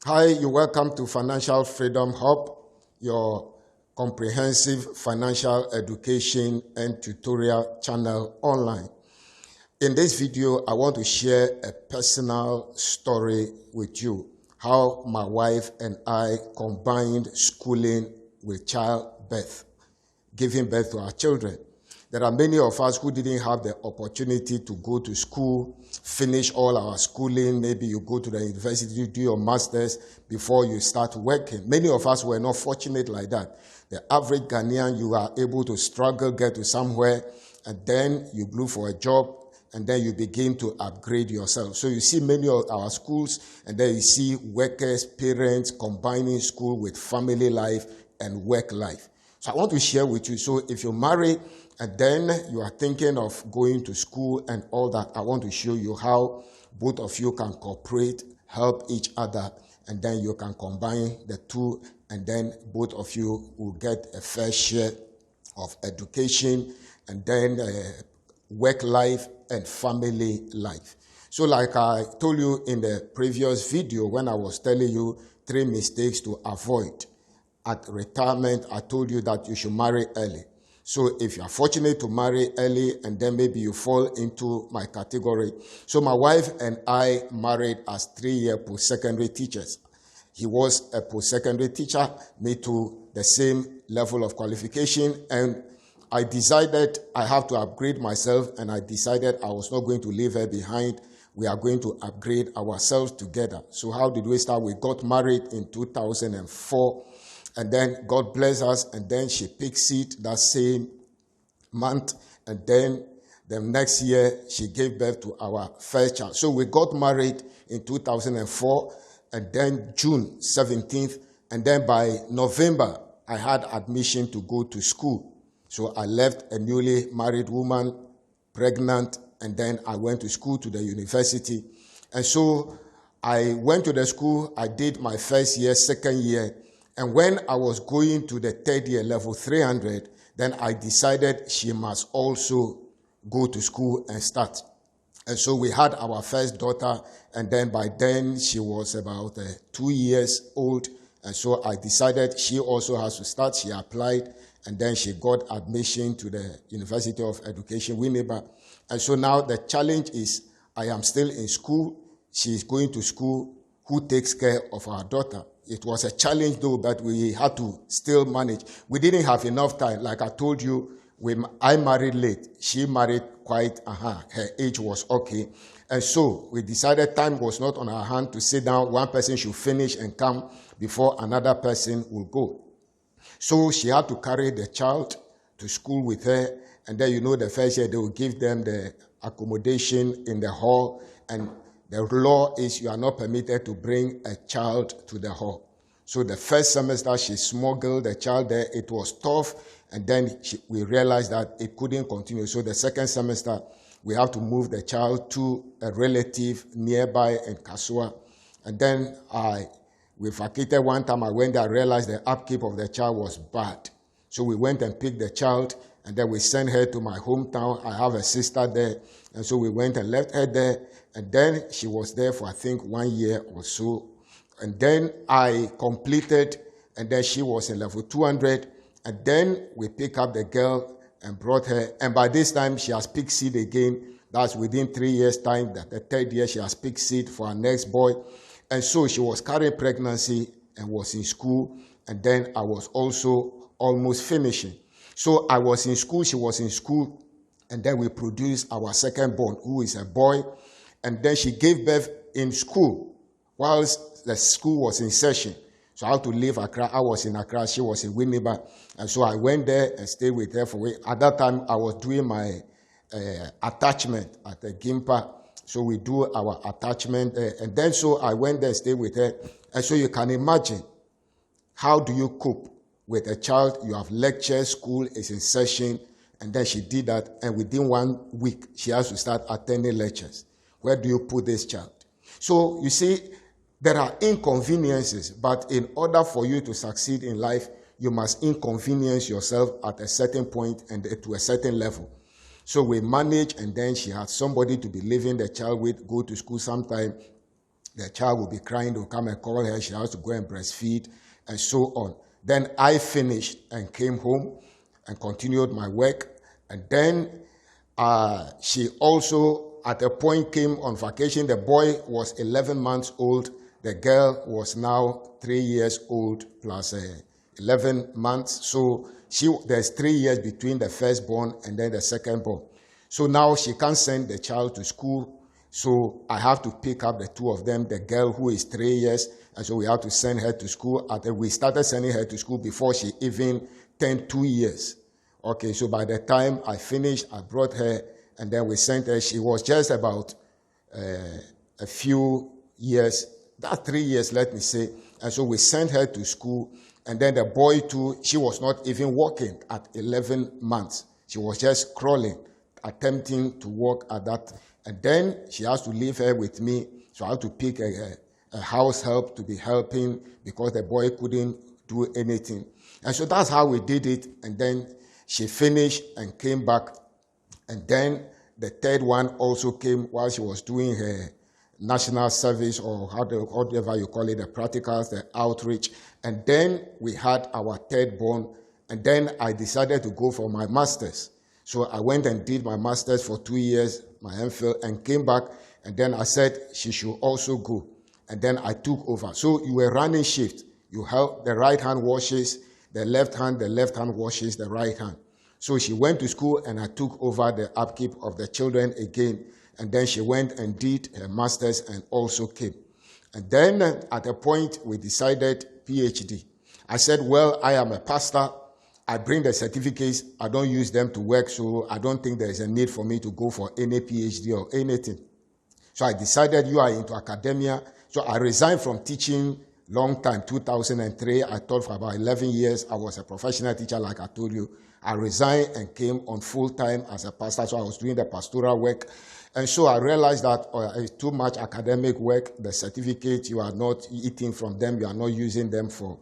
Hi, you're welcome to Financial Freedom Hub, your comprehensive financial education and tutorial channel online. In this video, I want to share a personal story with you, how my wife and I combined schooling with childbirth, giving birth to our children. There are many of us who didn't have the opportunity to go to school, finish all our schooling. Maybe you go to the university, do your master's before you start working. Many of us were not fortunate like that. The average Ghanaian, you are able to struggle, get to somewhere, and then you look for a job, and then you begin to upgrade yourself. So you see many of our schools, and then you see workers, parents combining school with family life and work life. So I want to share with you. So if you're married and then you are thinking of going to school and all that, I want to show you how both of you can cooperate, help each other, and then you can combine the two, and then both of you will get a fair share of education and then work life and family life. So like I told you in the previous video when I was telling you 3 mistakes to avoid at retirement, I told you that you should marry early. So if you are fortunate to marry early and then maybe you fall into my category. So my wife and I married as 3-year post-secondary teachers. He was a post-secondary teacher, me to the same level of qualification, and I decided I have to upgrade myself, and I decided I was not going to leave her behind. We are going to upgrade ourselves together. So how did we start? We got married in 2004. And then God bless us, and then she picked seed that same month, and then the next year she gave birth to our first child. So we got married in 2004, and then June 17th, and then by November I had admission to go to school. So I left a newly married woman, pregnant, and then I went to school, to the university. And so I went to the school, I did my first year, second year, and when I was going to the third year, level 300, then I decided she must also go to school and start. And so we had our first daughter, and then by then she was about 2 years old. And so I decided she also has to start. She applied, and then she got admission to the University of Education, Winneba. And so now the challenge is I am still in school. She is going to school. Who takes care of our daughter? It was a challenge though, but we had to still manage. We didn't have enough time. Like I told you, I married late. She married quite, her age was okay. And so we decided time was not on our hand to sit down. One person should finish and come before another person will go. So she had to carry the child to school with her. And then, the first year they will give them the accommodation in the hall, and the law is you are not permitted to bring a child to the hall. So the first semester, she smuggled the child there. It was tough. And then we realized that it couldn't continue. So the second semester, we have to move the child to a relative nearby in Kasua. And then we vacated one time. I went there, I realized the upkeep of the child was bad. So we went and picked the child, and then we sent her to my hometown. I have a sister there. And so we went and left her there. And then she was there for, I think, 1 year or so. And then I completed, and then she was in level 200. And then we picked up the girl and brought her. And by this time, she has picked seed again. That's within 3 years' time. That the third year, she has picked seed for her next boy. And so she was carrying pregnancy and was in school. And then I was also almost finishing. So I was in school, she was in school. And then we produced our second born, who is a boy. And then she gave birth in school whilst the school was in session. So I had to leave Accra. I was in Accra, she was in Winneba. And so I went there and stayed with her for a week. At that time, I was doing my attachment at the Gimpa. So we do our attachment. And then so I went there and stayed with her. And so you can imagine, how do you cope with a child? You have lectures, school is in session. And then she did that. And within 1 week, she has to start attending lectures. Where do you put this child? So you see, there are inconveniences, but in order for you to succeed in life, you must inconvenience yourself at a certain point and to a certain level. So we managed, and then she had somebody to be leaving the child with, go to school sometime. The child will be crying, they'll come and call her, she has to go and breastfeed, and so on. Then I finished and came home and continued my work. And then she also, at a point, came on vacation. The boy was 11 months old. The girl was now 3 years old plus 11 months. So there's 3 years between the firstborn and then the secondborn. So now she can't send the child to school. So I have to pick up the two of them, the girl who is 3 years, and so we have to send her to school. We started sending her to school before she even turned 2 years. Okay, so by the time I finished, I brought her, and then we sent her. She was just about a few years, that 3 years, let me say. And so we sent her to school, and then the boy too, she was not even walking at 11 months. She was just crawling, attempting to walk at that. And then she has to leave her with me, so I have to pick a house help to be helping because the boy couldn't do anything. And so that's how we did it. And then she finished and came back. And then the third one also came while she was doing her national service, or whatever you call it, the practicals, the outreach. And then we had our third born. And then I decided to go for my master's. So I went and did my master's for 2 years, my MPhil, and came back. And then I said she should also go. And then I took over. So you were running shift. You help, the right hand washes the left hand washes the right hand. So she went to school, and I took over the upkeep of the children again. And then she went and did her master's and also came. And then at a point, we decided PhD. I said, well, I am a pastor. I bring the certificates. I don't use them to work, so I don't think there is a need for me to go for any PhD or anything. So I decided you are into academia. So I resigned from teaching long time, 2003. I taught for about 11 years. I was a professional teacher, like I told you. I resigned and came on full-time as a pastor, so I was doing the pastoral work. And so I realized that it's too much academic work. The certificates, you are not eating from them. You are not using them for...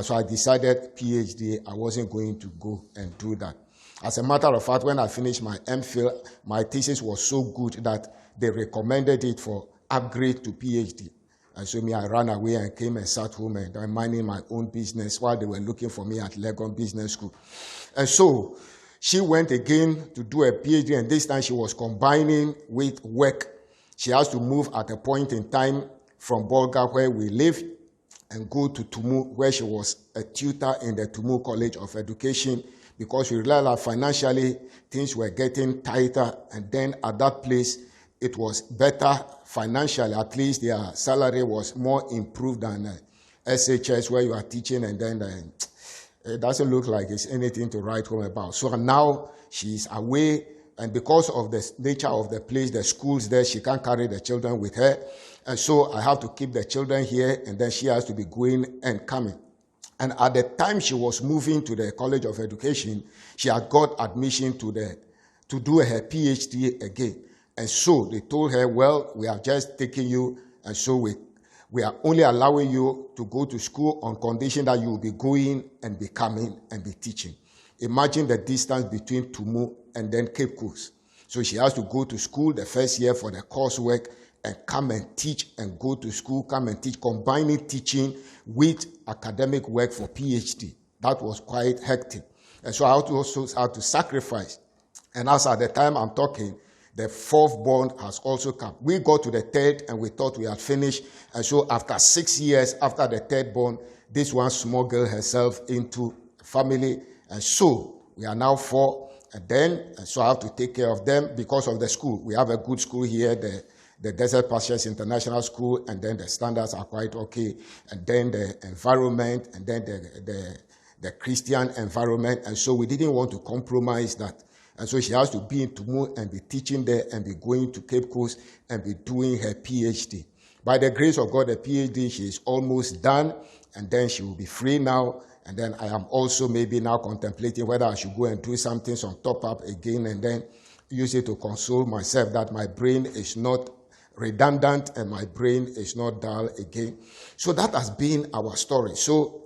So I decided PhD, I wasn't going to go and do that. As a matter of fact, when I finished my MPhil, my thesis was so good that they recommended it for upgrade to PhD. And so I ran away and came and sat home and I'm minding my own business while they were looking for me at Legon Business School. And so she went again to do a PhD, and this time she was combining with work. She has to move at a point in time from Bolga, where we live, and go to Tumu, where she was a tutor in the Tumu College of Education, because we realized that financially things were getting tighter, and then at that place it was better financially. At least their salary was more improved than SHS, where you are teaching, and then it doesn't look like it's anything to write home about. So now she's away, and because of the nature of the place, the schools there, she can't carry the children with her. And so I have to keep the children here, and then she has to be going and coming. And at the time she was moving to the College of Education, she had got admission to do her PhD again. And so they told her, well, we have just taken you, and so we are only allowing you to go to school on condition that you will be going and be coming and be teaching. Imagine the distance between Tumu and then Cape Coast. So she has to go to school the first year for the coursework and come and teach, and go to school, come and teach, combining teaching with academic work for PhD. That was quite hectic. And so I also had to sacrifice. And as at the time I'm talking, the fourth born has also come. We got to the third and we thought we had finished. And so after 6 years, after the third born, this one smuggled herself into family. And so we are now 4. And so I have to take care of them because of the school. We have a good school here, the Desert Pastures International School, and then the standards are quite okay. And then the environment, and then the Christian environment. And so we didn't want to compromise that. And so she has to be in Tumu and be teaching there and be going to Cape Coast and be doing her PhD. By the grace of God, the PhD, she is almost done, and then she will be free now. And then I am also maybe now contemplating whether I should go and do something, some top-up again, and then use it to console myself that my brain is not redundant and my brain is not dull again. So that has been our story. So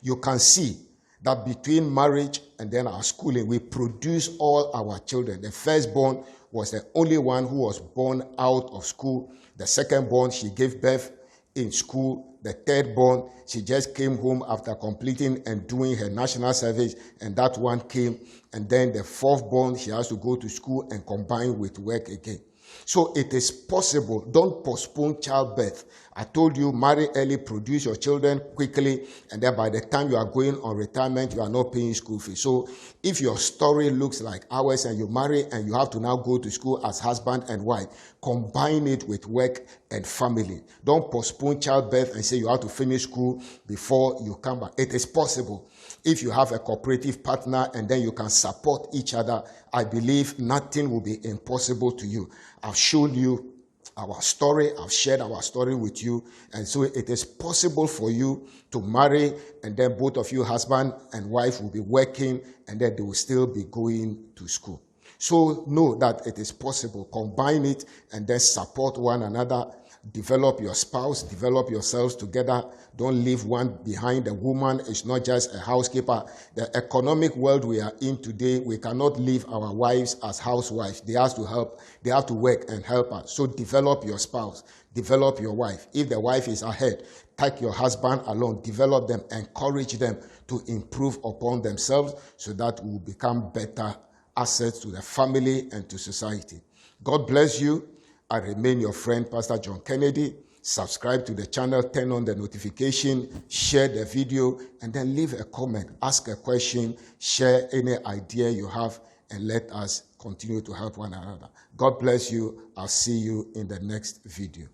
you can see that between marriage and then our schooling, we produce all our children. The firstborn was the only one who was born out of school. The secondborn, she gave birth in school. The thirdborn, she just came home after completing and doing her national service, and that one came. And then the fourthborn, she has to go to school and combine with work again. So it is possible. Don't postpone childbirth. I told you, marry early, produce your children quickly, and then by the time you are going on retirement, you are not paying school fees. So if your story looks like ours and you marry and you have to now go to school as husband and wife, combine it with work and family. Don't postpone childbirth and say you have to finish school before you come back. It is possible. If you have a cooperative partner and then you can support each other, I believe nothing will be impossible to you. I've shown you our story. I've shared our story with you. And so it is possible for you to marry, and then both of you, husband and wife, will be working, and then they will still be going to school. So know that it is possible. Combine it and then support one another. Develop your spouse, develop yourselves together. Don't leave one behind. The woman is not just a housekeeper. The economic world we are in today, we cannot leave our wives as housewives. They have to help. They have to work and help us. So develop your spouse, develop your wife. If the wife is ahead, take your husband along, develop them, encourage them to improve upon themselves so that we will become better assets to the family and to society. God bless you. I remain your friend, Pastor John Kennedy. Subscribe to the channel, turn on the notification, share the video, and then leave a comment, ask a question, share any idea you have, and let us continue to help one another. God bless you. I'll see you in the next video.